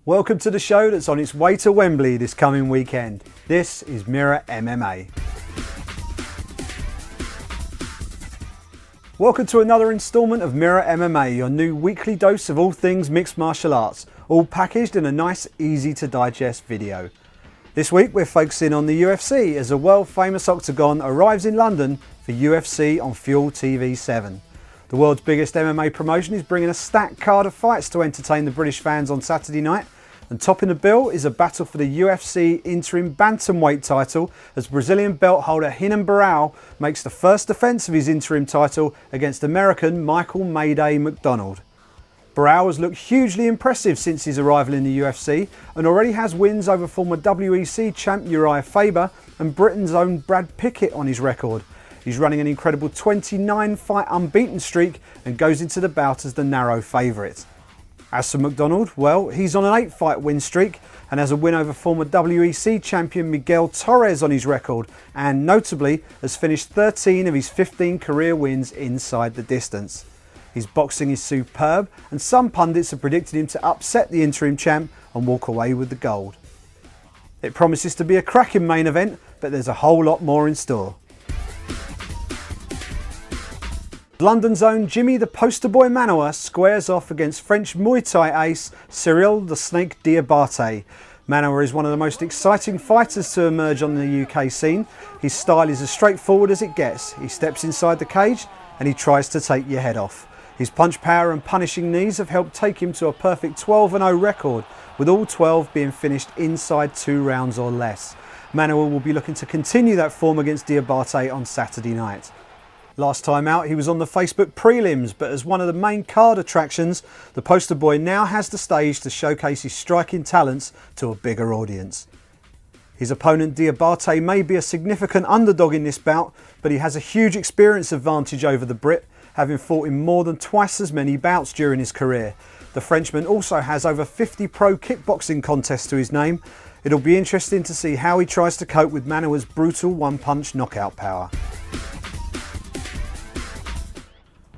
Welcome to the show that's on its way to Wembley this coming weekend. This is Mirror MMA. Welcome to another instalment of Mirror MMA, your new weekly dose of all things mixed martial arts, all packaged in a nice, easy to digest video. This week we're focusing on the UFC as a world famous Octagon arrives in London for UFC on Fuel TV 7. The world's biggest MMA promotion is bringing a stacked card of fights to entertain the British fans on Saturday night, and topping the bill is a battle for the UFC interim bantamweight title as Brazilian belt holder Renan Barao makes the first defence of his interim title against American Michael "Mayday" McDonald. Barao has looked hugely impressive since his arrival in the UFC and already has wins over former WEC champ Uriah Faber and Britain's own Brad Pickett on his record. He's running an incredible 29-fight unbeaten streak and goes into the bout as the narrow favourite. As for McDonald, well, he's on an 8-fight win streak and has a win over former WEC champion Miguel Torres on his record, and notably has finished 13 of his 15 career wins inside the distance. His boxing is superb, and some pundits have predicted him to upset the interim champ and walk away with the gold. It promises to be a cracking main event, but there's a whole lot more in store. London's own Jimi the Poster Boy Manuwa squares off against French Muay Thai ace Cyril the Snake Diabate. Manuwa is one of the most exciting fighters to emerge on the UK scene. His style is as straightforward as it gets. He steps inside the cage and he tries to take your head off. His punch power and punishing knees have helped take him to a perfect 12-0 record, with all 12 being finished inside 2 rounds or less. Manuwa will be looking to continue that form against Diabate on Saturday night. Last time out he was on the Facebook prelims, but as one of the main card attractions, the poster boy now has the stage to showcase his striking talents to a bigger audience. His opponent Diabate may be a significant underdog in this bout, but he has a huge experience advantage over the Brit, having fought in more than twice as many bouts during his career. The Frenchman also has over 50 pro kickboxing contests to his name. It'll be interesting to see how he tries to cope with Manuwa's brutal one-punch knockout power.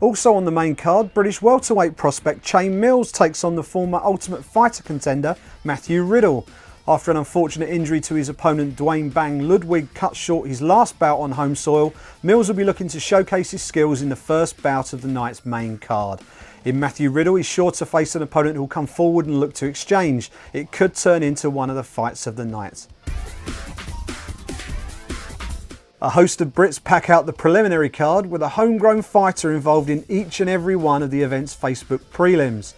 Also on the main card, British welterweight prospect Chain Mills takes on the former Ultimate Fighter contender Matthew Riddle. After an unfortunate injury to his opponent Dwayne Bang Ludwig cut short his last bout on home soil, Mills will be looking to showcase his skills in the first bout of the night's main card. In Matthew Riddle, he's sure to face an opponent who will come forward and look to exchange. It could turn into one of the fights of the night. A host of Brits pack out the preliminary card with a homegrown fighter involved in each and every one of the event's Facebook prelims.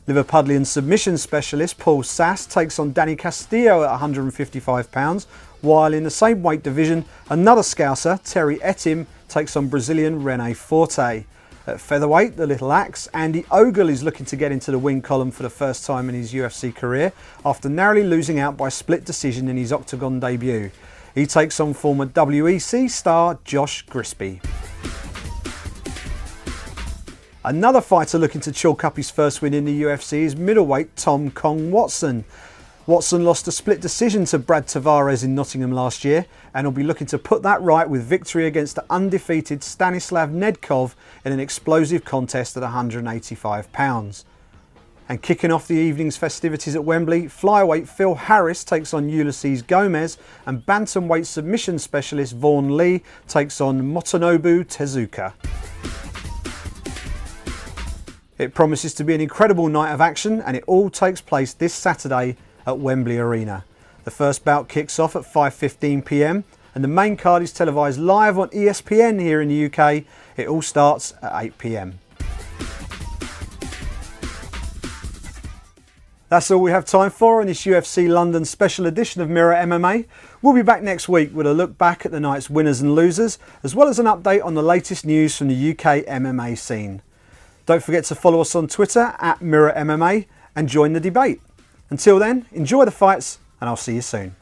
Liverpudlian submission specialist Paul Sass takes on Danny Castillo at £155, while in the same weight division, another Scouser, Terry Etim, takes on Brazilian Rene Forte. At featherweight, the Little Axe, Andy Ogle is looking to get into the win column for the first time in his UFC career after narrowly losing out by split decision in his Octagon debut. He takes on former WEC star Josh Grisby. Another fighter looking to chalk up his first win in the UFC is middleweight Tom Kong Watson. Watson lost a split decision to Brad Tavares in Nottingham last year and will be looking to put that right with victory against the undefeated Stanislav Nedkov in an explosive contest at £185. And kicking off the evening's festivities at Wembley, flyweight Phil Harris takes on Ulysses Gomez and bantamweight submission specialist Vaughan Lee takes on Motonobu Tezuka. It promises to be an incredible night of action, and it all takes place this Saturday at Wembley Arena. The first bout kicks off at 5:15 p.m. and the main card is televised live on ESPN here in the UK. It all starts at 8 p.m. That's all we have time for on this UFC London special edition of Mirror MMA. We'll be back next week with a look back at the night's winners and losers, as well as an update on the latest news from the UK MMA scene. Don't forget to follow us on Twitter at Mirror MMA and join the debate. Until then, enjoy the fights and I'll see you soon.